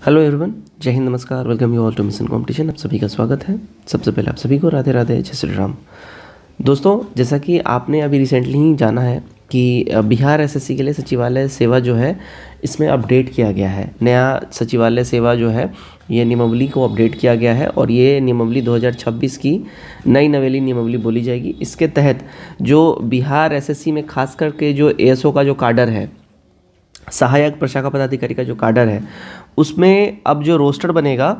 Hello everyone, जय हिंद, नमस्कार, welcome you all to mission competition. आप सभी का स्वागत है। सबसे पहले आप सभी को राधे राधे, जय श्री राम। दोस्तों, जैसा कि आपने अभी रिसेंटली ही जाना है कि बिहार एसएससी के लिए सचिवालय सेवा जो है इसमें अपडेट किया गया है। नया सचिवालय सेवा जो है ये नियमावली को अपडेट किया गया है और ये नियमावली 2026 की नई नवेली नियमावली बोली जाएगी। इसके तहत जो बिहार एसएससी में खास करके जो एएसओ का जो काडर है, सहायक प्रशाखा पदाधिकारी का जो काडर है, उसमें अब जो रोस्टर बनेगा।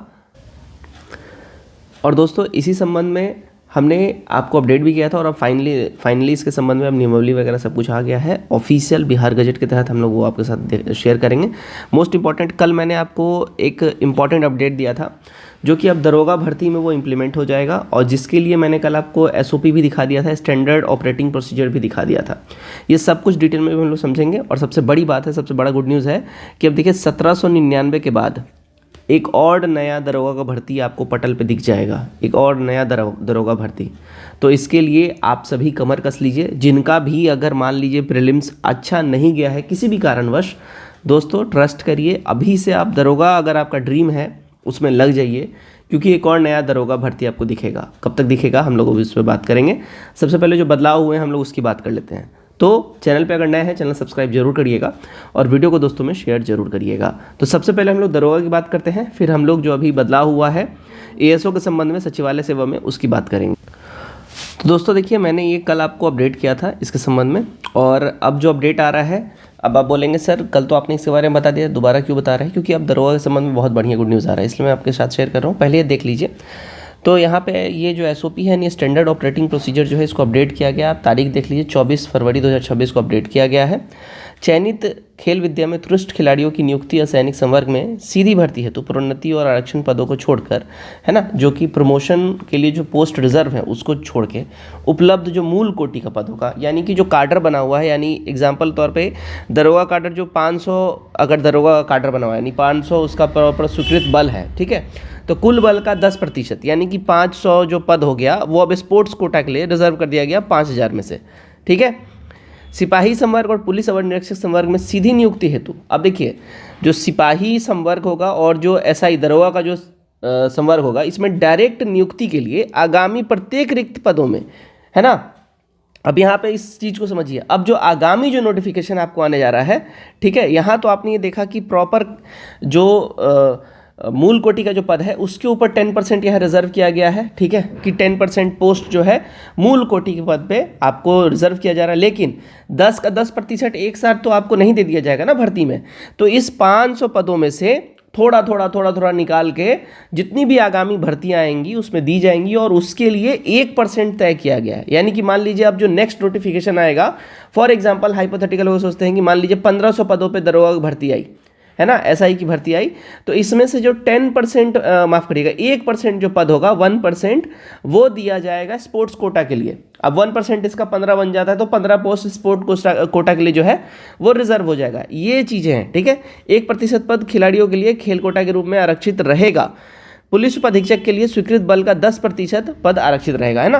और दोस्तों, इसी संबंध में हमने आपको अपडेट भी किया था और अब फाइनली इसके संबंध में अब नियमावली वगैरह सब कुछ आ गया है। ऑफिशियल बिहार गजट के तहत हम लोग वो आपके साथ शेयर करेंगे। मोस्ट इंपॉर्टेंट, कल मैंने आपको एक इम्पॉर्टेंट अपडेट दिया था जो कि अब दरोगा भर्ती में वो इम्प्लीमेंट हो जाएगा और जिसके लिए मैंने कल आपको एसओपी भी दिखा दिया था, स्टैंडर्ड ऑपरेटिंग प्रोसीजर भी दिखा दिया था। ये सब कुछ डिटेल में भी हम लोग समझेंगे। और सबसे बड़ी बात है, सबसे बड़ा गुड न्यूज़ है कि अब देखिए 1799 के बाद एक और नया दरोगा का भर्ती आपको पटल पे दिख जाएगा। एक और नया दरोगा भर्ती। तो इसके लिए आप सभी कमर कस लीजिए। जिनका भी अगर मान लीजिए प्रीलिम्स अच्छा नहीं गया है किसी भी कारणवश, दोस्तों ट्रस्ट करिए, अभी से आप दरोगा, अगर आपका ड्रीम है उसमें लग जाइए, क्योंकि एक और नया दरोगा भर्ती आपको दिखेगा। कब तक दिखेगा हम लोग इस पर बात करेंगे। सबसे पहले जो बदलाव हुए हैं हम लोग उसकी बात कर लेते हैं। तो चैनल पे अगर नए हैं, चैनल सब्सक्राइब जरूर करिएगा और वीडियो को दोस्तों में शेयर जरूर करिएगा। तो सबसे पहले हम लोग दरोगा की बात करते हैं, फिर हम लोग जो अभी बदलाव हुआ है एएसओ के संबंध में सचिवालय सेवा में उसकी बात करेंगे। तो दोस्तों देखिए, मैंने ये कल आपको अपडेट किया था इसके संबंध में, और अब जो अपडेट आ रहा है, अब आप बोलेंगे सर कल तो आपने इसके बारे में बता दिया, दोबारा क्यों बता रहे हैं? क्योंकि अब दरोगा के संबंध में बहुत बढ़िया गुड न्यूज़ आ रहा है, इसलिए मैं आपके साथ शेयर कर रहा हूँ। पहले ये देख लीजिए। तो यहाँ पे ये जो एसओपी है, ये स्टैंडर्ड ऑपरेटिंग प्रोसीजर जो है इसको अपडेट किया गया। आप तारीख देख लीजिए, 24 फरवरी 2026 को अपडेट किया गया है। चयनित खेल विद्या में उत्कृष्ट खिलाड़ियों की नियुक्ति असैनिक संवर्ग में सीधी भर्ती हेतु प्रोन्नति और आरक्षण पदों को छोड़कर, है ना, जो कि प्रमोशन के लिए जो पोस्ट रिजर्व है उसको छोड़ के उपलब्ध जो मूल कोटि का पदों का, यानी कि जो काडर बना हुआ है, यानी एग्जाम्पल तौर पे दरोगा काडर जो 500, अगर दरोगा काडर बना हुआ है यानी 500 उसका प्रॉपर स्वीकृत बल है, ठीक है, तो कुल बल का 10% यानी कि 500 जो पद हो गया वो अब स्पोर्ट्स कोटा के लिए रिजर्व कर दिया गया 5000 में से, ठीक है। सिपाही संवर्ग और पुलिस अवर निरीक्षक संवर्ग में सीधी नियुक्ति हेतु, अब देखिए जो सिपाही संवर्ग होगा और जो एसआई दरोगा का जो संवर्ग होगा, इसमें डायरेक्ट नियुक्ति के लिए आगामी प्रत्येक रिक्त पदों में, है ना। अब यहाँ पे इस चीज़ को समझिए। अब जो आगामी जो नोटिफिकेशन आपको आने जा रहा है, ठीक है, यहाँ तो आपने ये देखा कि प्रॉपर जो मूल कोटि का जो पद है उसके ऊपर 10% यहाँ रिजर्व किया गया है, ठीक है, कि 10% पोस्ट जो है मूल कोटि के पद पे आपको रिजर्व किया जा रहा है। लेकिन 10 का 10% एक साथ तो आपको नहीं दे दिया जाएगा ना भर्ती में। तो इस 500 पदों में से थोड़ा थोड़ा निकाल के जितनी भी आगामी भर्तियां आएंगी उसमें दी जाएंगी, और उसके लिए 1% तय किया गया है। यानी कि मान लीजिए अब जो नेक्स्ट नोटिफिकेशन आएगा, फॉर एग्जाम्पल हाइपोथेटिकल वो सोचते हैं कि मान लीजिए 1500 पदों पर दरोगा की भर्ती आई, है ना, एसआई की भर्ती आई, तो इसमें से जो 10% माफ करिएगा 1% जो पद होगा, 1% वो दिया जाएगा स्पोर्ट्स कोटा के लिए। अब 1% इसका 15 बन जाता है, तो 15 पोस्ट स्पोर्ट कोटा के लिए जो है वो रिजर्व हो जाएगा। ये चीज़ें हैं, ठीक है। 1% पद खिलाड़ियों के लिए खेल कोटा के रूप में आरक्षित रहेगा। पुलिस उपाधीक्षक के लिए स्वीकृत बल का 10% पद आरक्षित रहेगा, है ना।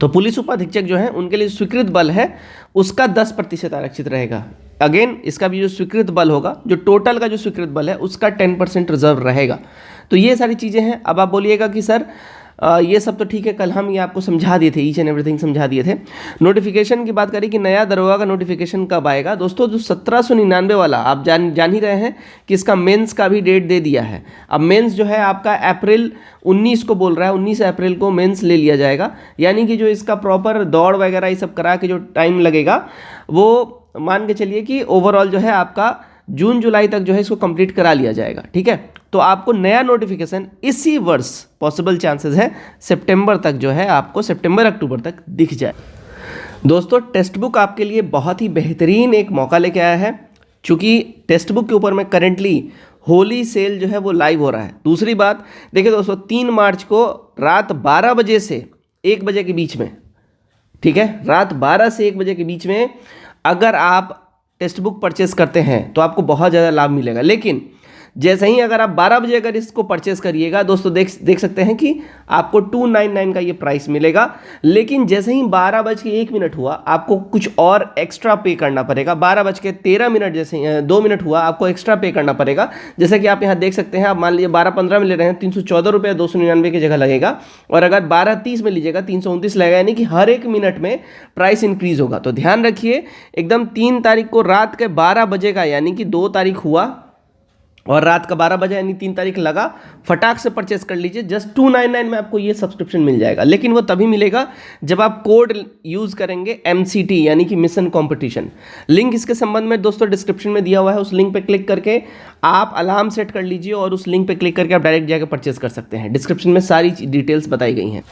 तो पुलिस उपाधीक्षक जो है उनके लिए स्वीकृत बल है उसका 10% आरक्षित रहेगा। अगेन इसका भी जो स्वीकृत बल होगा, जो टोटल का जो स्वीकृत बल है उसका 10% रिजर्व रहेगा। तो ये सारी चीज़ें हैं। अब आप बोलिएगा कि सर ये सब तो ठीक है, कल हम ये आपको समझा दिए थे, ईच एंड एवरीथिंग समझा दिए थे। नोटिफिकेशन की बात करें कि नया दरोगा का नोटिफिकेशन कब आएगा, दोस्तों जो 1799 वाला आप जान ही रहे हैं कि इसका मेंस का भी डेट दे दिया है। अब मेंस जो है आपका अप्रैल 19 को बोल रहा है, 19 अप्रैल को मेंस ले लिया जाएगा। यानी कि जो इसका प्रॉपर दौड़ वगैरह ये सब करा के जो टाइम लगेगा वो मान के चलिए कि ओवरऑल जो है आपका जून जुलाई तक जो है इसको कंप्लीट करा लिया जाएगा, ठीक है। तो आपको नया नोटिफिकेशन इसी वर्ष पॉसिबल चांसेस है सितंबर तक जो है आपको सितंबर अक्टूबर तक दिख जाए। दोस्तों टेक्स्ट बुक आपके लिए बहुत ही बेहतरीन एक मौका लेके आया है, क्योंकि टेक्स्ट बुक के ऊपर में करेंटली होली सेल जो है वो लाइव हो रहा है। दूसरी बात देखिए दोस्तों, 3 मार्च को रात 12 बजे से 1 बजे के बीच में, ठीक है, रात 12 से 1 बजे के बीच में अगर आप टेक्स्ट बुक परचेस करते हैं तो आपको बहुत ज़्यादा लाभ मिलेगा। लेकिन जैसे ही अगर आप 12 बजे अगर इसको परचेस करिएगा दोस्तों, देख सकते हैं कि आपको 299 का ये प्राइस मिलेगा। लेकिन जैसे ही 12:01 हुआ आपको कुछ और एक्स्ट्रा पे करना पड़ेगा। 12:13 जैसे 2 मिनट हुआ आपको एक्स्ट्रा पे करना पड़ेगा। जैसे कि आप यहाँ देख सकते हैं, आप मान लीजिए 12:15 में ले रहे हैं, 314 रुपये 299 की जगह लगेगा। और अगर 12:30 में लीजिएगा 329 लगेगा, यानी कि हर एक मिनट में प्राइस इंक्रीज होगा। तो ध्यान रखिए, एकदम 3 तारीख को रात के 12 बजे का, यानी कि 2 तारीख हुआ और रात का 12 बजे यानी 3 तारीख लगा, फटाक से परचेस कर लीजिए। जस्ट 299 में आपको ये सब्सक्रिप्शन मिल जाएगा। लेकिन वो तभी मिलेगा जब आप कोड यूज़ करेंगे MCT, यानी कि मिशन कॉम्पिटिशन। लिंक इसके संबंध में दोस्तों डिस्क्रिप्शन में दिया हुआ है, उस लिंक पे क्लिक करके आप अलार्म सेट कर लीजिए और उस लिंक पे क्लिक करके आप डायरेक्ट जाकर परचेस कर सकते हैं। डिस्क्रिप्शन में सारी डिटेल्स बताई गई हैं।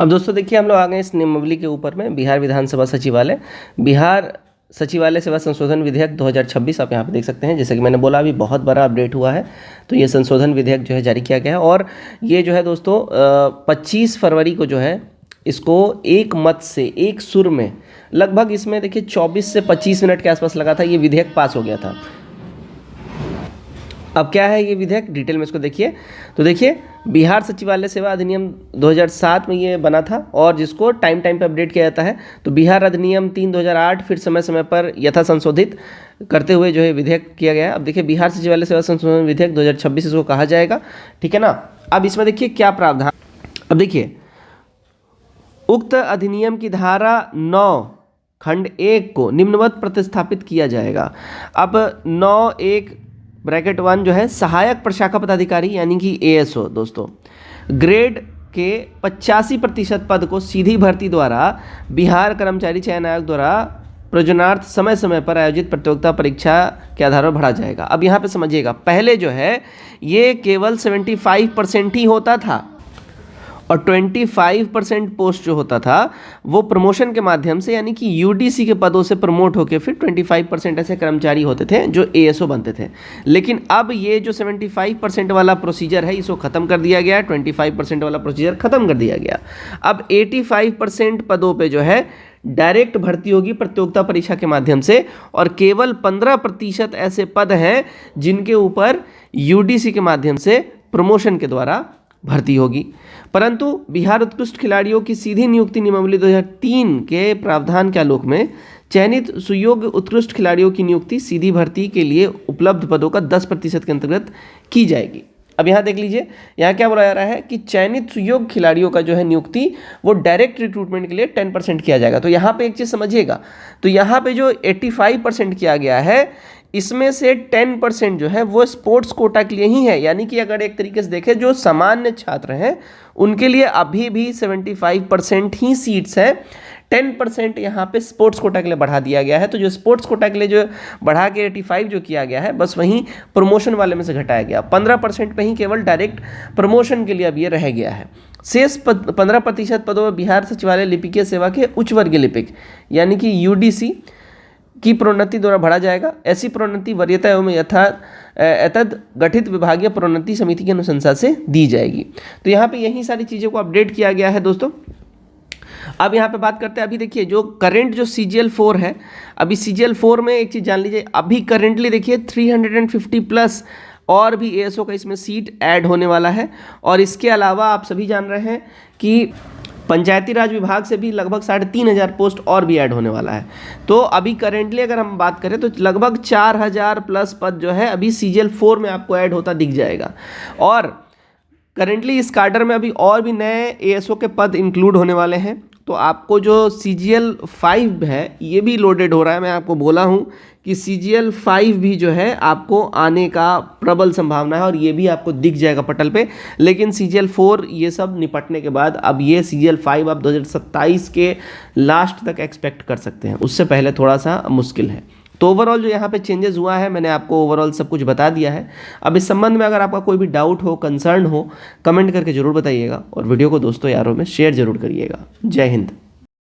अब दोस्तों देखिए, हम लोग आ गए इस नियमावली के ऊपर में। बिहार विधानसभा सचिवालय, बिहार सचिवालय सेवा संशोधन विधेयक 2026 आप यहाँ पे देख सकते हैं। जैसे कि मैंने बोला, अभी बहुत बड़ा अपडेट हुआ है, तो ये संशोधन विधेयक जो है जारी किया गया है। और ये जो है दोस्तों 25 फरवरी को जो है इसको एक मत से, एक सुर में, लगभग इसमें देखिए 24 से 25 मिनट के आसपास लगा था, ये विधेयक पास हो गया था। अब क्या है ये विधेयक, डिटेल में इसको देखिए। तो देखिए, बिहार सचिवालय सेवा अधिनियम 2007 में ये बना था और जिसको टाइम पे अपडेट किया जाता है। तो बिहार अधिनियम 3/2008 फिर समय समय पर यथा संशोधित करते हुए जो है विधेयक किया गया है। अब देखिए, बिहार सचिवालय सेवा संशोधन विधेयक 2026 इसको कहा जाएगा, ठीक है ना। अब इसमें देखिए क्या प्रावधान। अब देखिए, उक्त अधिनियम की धारा 9 खंड 1 को निम्नवत प्रतिस्थापित किया जाएगा। अब 9(1) जो है, सहायक प्रशाखा पदाधिकारी यानी कि ASO दोस्तों, ग्रेड के 85% पद को सीधी भर्ती द्वारा बिहार कर्मचारी चयन आयोग द्वारा प्रयोजनार्थ समय समय पर आयोजित प्रतियोगिता परीक्षा के आधार पर भरा जाएगा। अब यहाँ पे समझिएगा, पहले जो है ये केवल 75% ही होता था और 25% पोस्ट जो होता था वो प्रमोशन के माध्यम से, यानी कि UDC के पदों से प्रमोट होकर फिर 25% ऐसे कर्मचारी होते थे जो ASO बनते थे। लेकिन अब ये जो 75% वाला प्रोसीजर है इसको ख़त्म कर दिया गया, 25% वाला प्रोसीजर ख़त्म कर दिया गया। अब 85% पदों पे जो है डायरेक्ट भर्ती होगी प्रतियोगिता परीक्षा के माध्यम से, और केवल 15% ऐसे पद हैं जिनके ऊपर UDC के माध्यम से प्रमोशन के द्वारा भर्ती होगी। परंतु बिहार उत्कृष्ट खिलाड़ियों की सीधी नियुक्ति नियमावली 2003 के प्रावधान के आलोक में चयनित सुयोग्य उत्कृष्ट खिलाड़ियों की नियुक्ति सीधी भर्ती के लिए उपलब्ध पदों का 10% के अंतर्गत की जाएगी। अब यहाँ देख लीजिए, यहाँ क्या बोला जा रहा है कि चयनित सुयोग्य खिलाड़ियों का जो है नियुक्ति वो डायरेक्ट रिक्रूटमेंट के लिए 10% किया जाएगा। तो यहाँ पे एक चीज़ समझिएगा, तो यहाँ पे जो 85% किया गया है इसमें से 10% जो है वो स्पोर्ट्स कोटा के लिए ही है। यानी कि अगर एक तरीके से देखें, जो सामान्य छात्र हैं उनके लिए अभी भी 75% ही सीट्स हैं, 10% यहाँ पे स्पोर्ट्स कोटा के लिए बढ़ा दिया गया है। तो जो स्पोर्ट्स कोटा के लिए जो बढ़ा के 85 जो किया गया है, बस वहीं प्रमोशन वाले में से घटाया गया। 15% पे ही केवल डायरेक्ट प्रमोशन के लिए अब ये रह गया है। शेष 15% पदों में बिहार सचिवालय लिपिकीय सेवा के उच्च वर्गीय लिपिक यानी कि UDC की प्रोन्नति द्वारा बढ़ा जाएगा। ऐसी प्रोन्नति वरीयता एवं यथातथ गठित विभागीय प्रोन्नति समिति की अनुशंसा से दी जाएगी। तो यहाँ पे यही सारी चीज़ों को अपडेट किया गया है दोस्तों। अब यहाँ पे बात करते हैं, अभी देखिए जो करंट जो CGL4 है, अभी CGL4 में एक चीज़ जान लीजिए, अभी करेंटली देखिए 350+ और भी ASO का इसमें सीट ऐड होने वाला है। और इसके अलावा आप सभी जान रहे हैं कि पंचायती राज विभाग से भी लगभग 3500 पोस्ट और भी ऐड होने वाला है। तो अभी करेंटली अगर हम बात करें तो लगभग 4000+ पद जो है अभी CGL4 में आपको ऐड होता दिख जाएगा। और करेंटली इस कार्डर में अभी और भी नए ASO के पद इंक्लूड होने वाले हैं। तो आपको जो CGL5 है ये भी लोडेड हो रहा है। मैं आपको बोला हूँ कि CGL5 भी जो है आपको आने का प्रबल संभावना है और ये भी आपको दिख जाएगा पटल पे। लेकिन CGL4 ये सब निपटने के बाद अब ये CGL5 आप 2027 के लास्ट तक एक्सपेक्ट कर सकते हैं, उससे पहले थोड़ा सा मुश्किल है। तो ओवरऑल जो यहाँ पे चेंजेस हुआ है मैंने आपको ओवरऑल सब कुछ बता दिया है। अब इस संबंध में अगर आपका कोई भी डाउट हो, कंसर्न हो, कमेंट करके ज़रूर बताइएगा और वीडियो को दोस्तों यारों में शेयर ज़रूर करिएगा। जय हिंद।